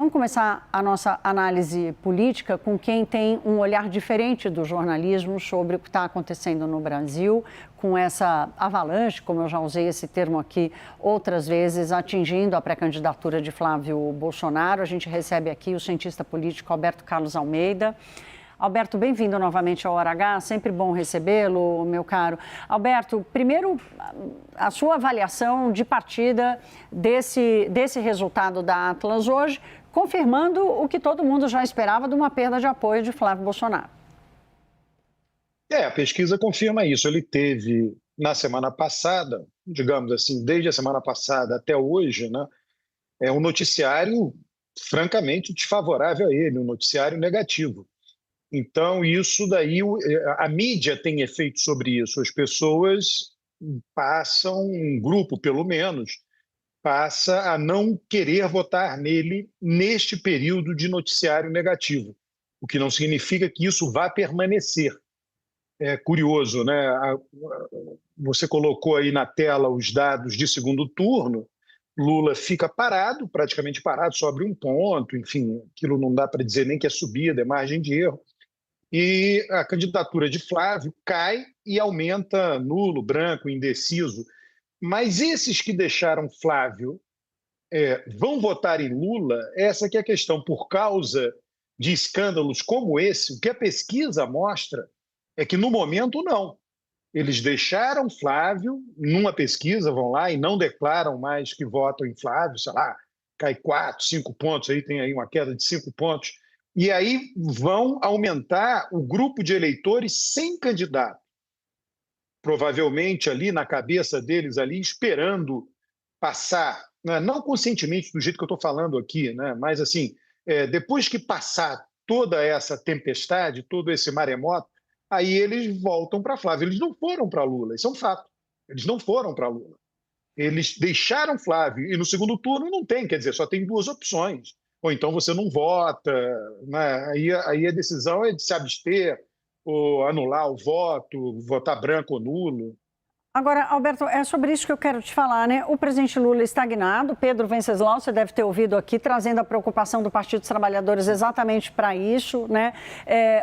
vamos começar a nossa análise política com quem tem um olhar diferente do jornalismo sobre o que está acontecendo no Brasil, com essa avalanche, como eu já usei esse termo aqui outras vezes, atingindo a pré-candidatura de Flávio Bolsonaro. A gente recebe aqui o cientista político Alberto Carlos Almeida. Alberto, bem-vindo novamente ao Hora H, sempre bom recebê-lo, meu caro. Alberto, primeiro, a sua avaliação de partida desse resultado da Atlas hoje, confirmando o que todo mundo já esperava de uma perda de apoio de Flávio Bolsonaro. A pesquisa confirma isso. Ele teve, na semana passada, digamos assim, desde a semana passada até hoje, né, um noticiário francamente desfavorável a ele, um noticiário negativo. Então, isso daí, a mídia tem efeito sobre isso. As pessoas passam, um grupo pelo menos, passa a não querer votar nele neste período de noticiário negativo, o que não significa que isso vá permanecer. É curioso, né? Você colocou aí na tela os dados de segundo turno. Lula fica parado, praticamente parado, sobre um ponto, enfim, aquilo não dá para dizer nem que é subida, é margem de erro. E a candidatura de Flávio cai e aumenta nulo, branco, indeciso. Mas esses que deixaram Flávio vão votar em Lula? Essa que é a questão. Por causa de escândalos como esse, o que a pesquisa mostra é que, no momento, não. Eles deixaram Flávio, numa pesquisa, vão lá e não declaram mais que votam em Flávio, sei lá, cai 4, 5 pontos, aí tem aí uma queda de 5 pontos. E aí vão aumentar o grupo de eleitores sem candidato. Provavelmente ali na cabeça deles, ali esperando passar, né? Não conscientemente do jeito que eu estou falando aqui, né? Mas assim, depois que passar toda essa tempestade, todo esse maremoto, aí eles voltam para Flávio. Eles não foram para Lula, isso é um fato. Eles não foram para Lula. Eles deixaram Flávio, e no segundo turno não tem, quer dizer, só tem duas opções. Ou então você não vota, né? Aí a decisão é de se abster, ou anular o voto, votar branco ou nulo. Agora, Alberto, é sobre isso que eu quero te falar, né? O presidente Lula estagnado, Pedro Venceslau, você deve ter ouvido aqui, trazendo a preocupação do Partido dos Trabalhadores exatamente para isso, né?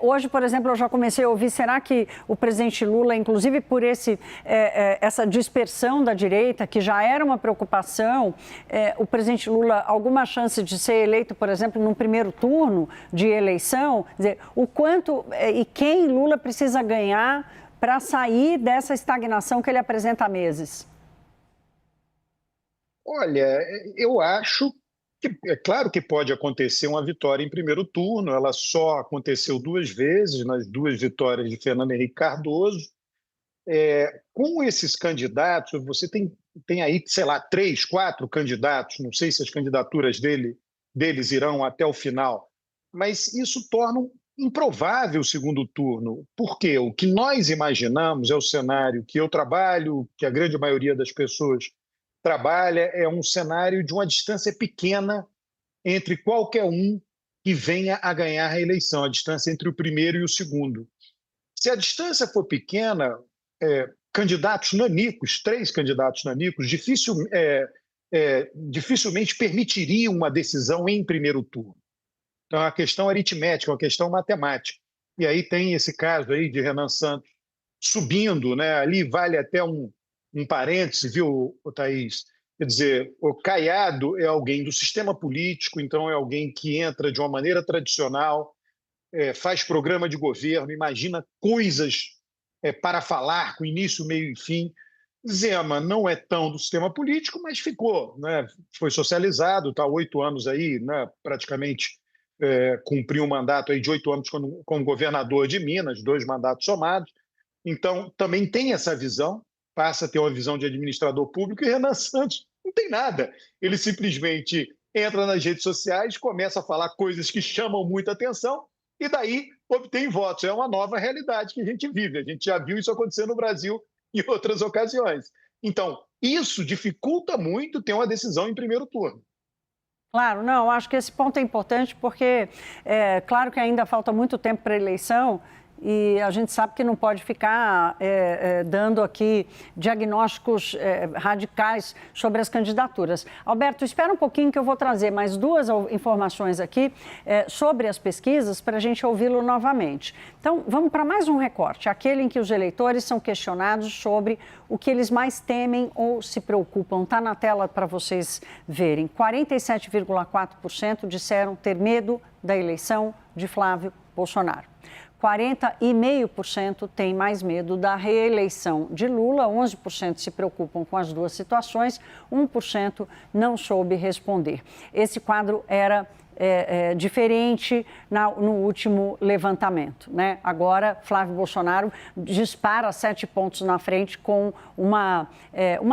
Hoje, por exemplo, eu já comecei a ouvir, será que o presidente Lula, inclusive por essa dispersão da direita, que já era uma preocupação, o presidente Lula, alguma chance de ser eleito, por exemplo, num primeiro turno de eleição? Quer dizer, o quanto e quem Lula precisa ganhar para sair dessa estagnação que ele apresenta há meses? Olha, eu acho que é claro que pode acontecer uma vitória em primeiro turno. Ela só aconteceu duas vezes, nas duas vitórias de Fernando Henrique Cardoso. Com esses candidatos, você tem aí, sei lá, 3, 4 candidatos, não sei se as candidaturas deles irão até o final, mas isso torna improvável o segundo turno. Por quê? O que nós imaginamos é o cenário que eu trabalho, que a grande maioria das pessoas trabalha, é um cenário de uma distância pequena entre qualquer um que venha a ganhar a eleição, a distância entre o primeiro e o segundo. Se a distância for pequena, candidatos nanicos, 3 candidatos nanicos, dificilmente permitiriam uma decisão em primeiro turno. Então, é uma questão aritmética, uma questão matemática. E aí tem esse caso aí de Renan Santos subindo, né? Ali vale até um parêntese, viu, Thaís? Quer dizer, o Caiado é alguém do sistema político, então é alguém que entra de uma maneira tradicional, faz programa de governo, imagina coisas para falar, com início, meio e fim. Zema não é tão do sistema político, mas ficou, né? Foi socializado, está há 8 anos aí, né? Praticamente cumpriu um mandato aí de 8 anos como governador de Minas, 2 mandatos somados. Então, também tem essa visão, passa a ter uma visão de administrador público, e Renan Santos não tem nada. Ele simplesmente entra nas redes sociais, começa a falar coisas que chamam muita atenção e daí obtém votos. É uma nova realidade que a gente vive. A gente já viu isso acontecer no Brasil em outras ocasiões. Então, isso dificulta muito ter uma decisão em primeiro turno. Claro, não, acho que esse ponto é importante porque, claro que ainda falta muito tempo para a eleição e a gente sabe que não pode ficar dando aqui diagnósticos radicais sobre as candidaturas. Alberto, espera um pouquinho que eu vou trazer mais duas informações aqui sobre as pesquisas para a gente ouvi-lo novamente. Então, vamos para mais um recorte, aquele em que os eleitores são questionados sobre o que eles mais temem ou se preocupam. Está na tela para vocês verem. 47,4% disseram ter medo da eleição de Flávio Bolsonaro. 40,5% têm mais medo da reeleição de Lula, 11% se preocupam com as duas situações, 1% não soube responder. Esse quadro era diferente no último levantamento, né? Agora, Flávio Bolsonaro dispara 7 pontos na frente com uma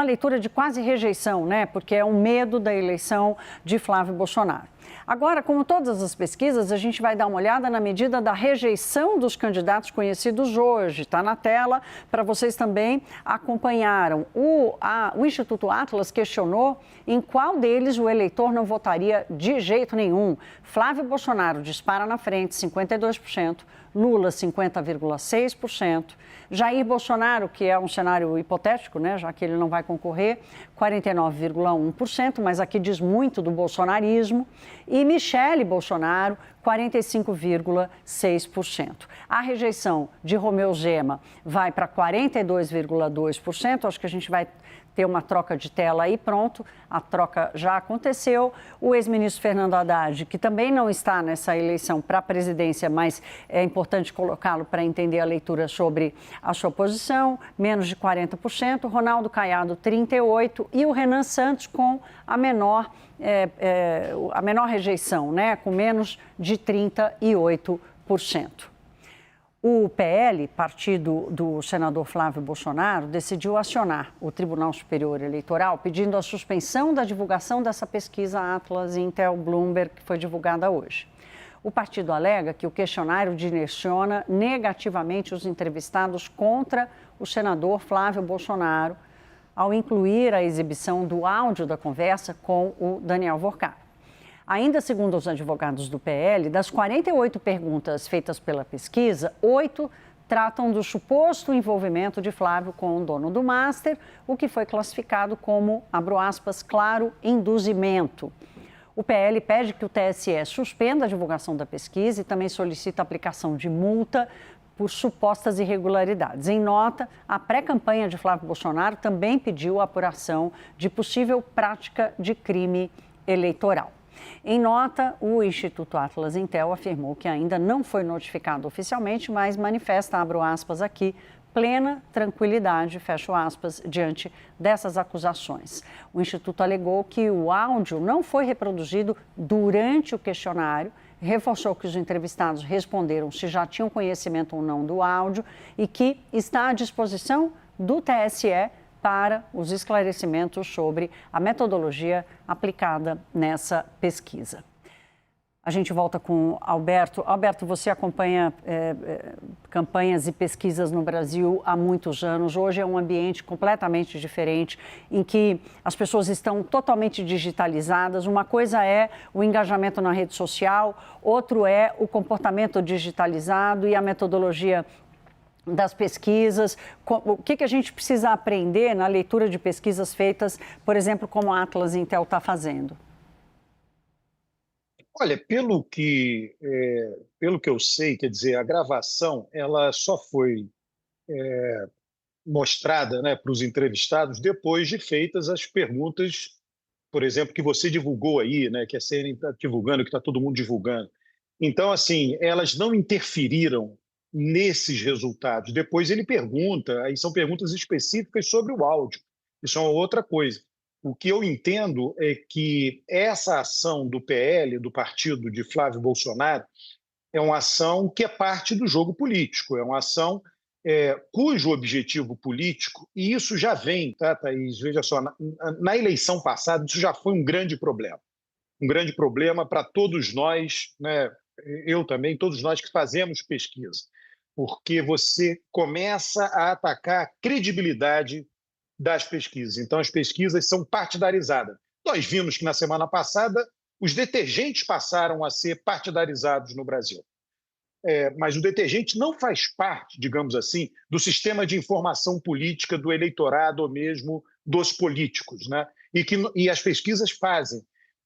leitura de quase rejeição, né? Porque é um medo da eleição de Flávio Bolsonaro. Agora, como todas as pesquisas, a gente vai dar uma olhada na medida da rejeição dos candidatos conhecidos hoje. Está na tela para vocês também acompanharam. O Instituto Atlas questionou em qual deles o eleitor não votaria de jeito nenhum. Flávio Bolsonaro dispara na frente, 52%. Lula, 50,6%. Jair Bolsonaro, que é um cenário hipotético, né, já que ele não vai concorrer, 49,1%, mas aqui diz muito do bolsonarismo. E Michele Bolsonaro, 45,6%. A rejeição de Romeu Zema vai para 42,2%. Acho que a gente vai ter uma troca de tela aí, pronto, a troca já aconteceu. O ex-ministro Fernando Haddad, que também não está nessa eleição para a presidência, mas é importante colocá-lo para entender a leitura sobre a sua posição, menos de 40%, Ronaldo Caiado, 38%, e o Renan Santos com a menor rejeição, né, com menos de 38%. O PL, partido do senador Flávio Bolsonaro, decidiu acionar o Tribunal Superior Eleitoral pedindo a suspensão da divulgação dessa pesquisa Atlas Intel Bloomberg, que foi divulgada hoje. O partido alega que o questionário direciona negativamente os entrevistados contra o senador Flávio Bolsonaro, ao incluir a exibição do áudio da conversa com o Daniel Vorcari. Ainda segundo os advogados do PL, das 48 perguntas feitas pela pesquisa, 8 tratam do suposto envolvimento de Flávio com o dono do Master, o que foi classificado como, abro aspas, claro induzimento. O PL pede que o TSE suspenda a divulgação da pesquisa e também solicita a aplicação de multa por supostas irregularidades. Em nota, a pré-campanha de Flávio Bolsonaro também pediu a apuração de possível prática de crime eleitoral. Em nota, o Instituto Atlas Intel afirmou que ainda não foi notificado oficialmente, mas manifesta, abro aspas aqui, plena tranquilidade, fecho aspas, diante dessas acusações. O Instituto alegou que o áudio não foi reproduzido durante o questionário, reforçou que os entrevistados responderam se já tinham conhecimento ou não do áudio e que está à disposição do TSE para os esclarecimentos sobre a metodologia aplicada nessa pesquisa. A gente volta com Alberto. Alberto, você acompanha campanhas e pesquisas no Brasil há muitos anos. Hoje é um ambiente completamente diferente, em que as pessoas estão totalmente digitalizadas. Uma coisa é o engajamento na rede social, outro é o comportamento digitalizado e a metodologia das pesquisas, o que a gente precisa aprender na leitura de pesquisas feitas, por exemplo, como a Atlas Intel está fazendo? Olha, pelo que eu sei, quer dizer, a gravação ela só foi mostrada, né, para os entrevistados depois de feitas as perguntas, por exemplo, que você divulgou aí, né, que a CNN está divulgando, que está todo mundo divulgando. Então, assim, elas não interferiram nesses resultados. Depois ele pergunta, aí são perguntas específicas sobre o áudio. Isso é uma outra coisa. O que eu entendo é que essa ação do PL, do partido de Flávio Bolsonaro, é uma ação que é parte do jogo político, é uma ação cujo objetivo político, e isso já vem, tá, Thaís? Veja só, na eleição passada, isso já foi um grande problema para todos nós, né? Eu também, todos nós que fazemos pesquisa, porque você começa a atacar a credibilidade das pesquisas. Então, as pesquisas são partidarizadas. Nós vimos que, na semana passada, os detergentes passaram a ser partidarizados no Brasil. mas o detergente não faz parte, digamos assim, do sistema de informação política do eleitorado ou mesmo dos políticos, né? E as pesquisas fazem.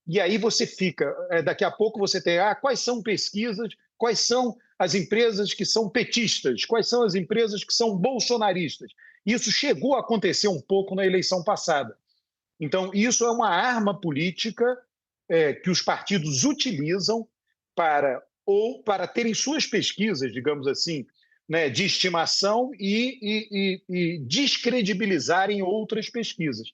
E aí você fica, daqui a pouco você tem, quais são pesquisas, quais são as empresas que são petistas, quais são as empresas que são bolsonaristas. Isso chegou a acontecer um pouco na eleição passada. Então, isso é uma arma política que os partidos utilizam para terem suas pesquisas, digamos assim, né, de estimação e descredibilizarem outras pesquisas.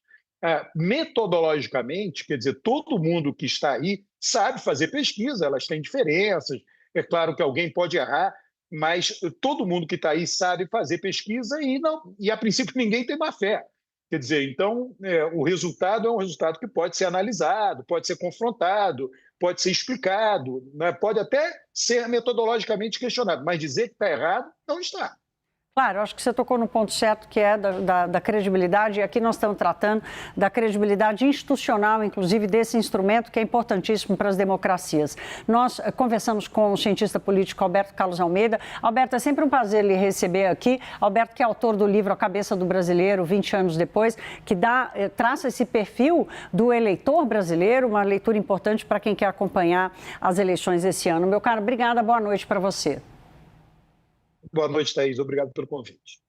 Metodologicamente, quer dizer, todo mundo que está aí sabe fazer pesquisa, elas têm diferenças, é claro que alguém pode errar, mas todo mundo que está aí sabe fazer pesquisa e, a princípio, ninguém tem má fé. Quer dizer, então, o resultado é um resultado que pode ser analisado, pode ser confrontado, pode ser explicado, né? Pode até ser metodologicamente questionado, mas dizer que está errado, não está. Claro, eu acho que você tocou no ponto certo, que é da credibilidade, e aqui nós estamos tratando da credibilidade institucional, inclusive desse instrumento que é importantíssimo para as democracias. Nós conversamos com o cientista político Alberto Carlos Almeida. Alberto, é sempre um prazer lhe receber aqui. Alberto, que é autor do livro A Cabeça do Brasileiro, 20 anos depois, que traça esse perfil do eleitor brasileiro, uma leitura importante para quem quer acompanhar as eleições esse ano. Meu caro, obrigada, boa noite para você. Boa noite, Thaís. Obrigado pelo convite.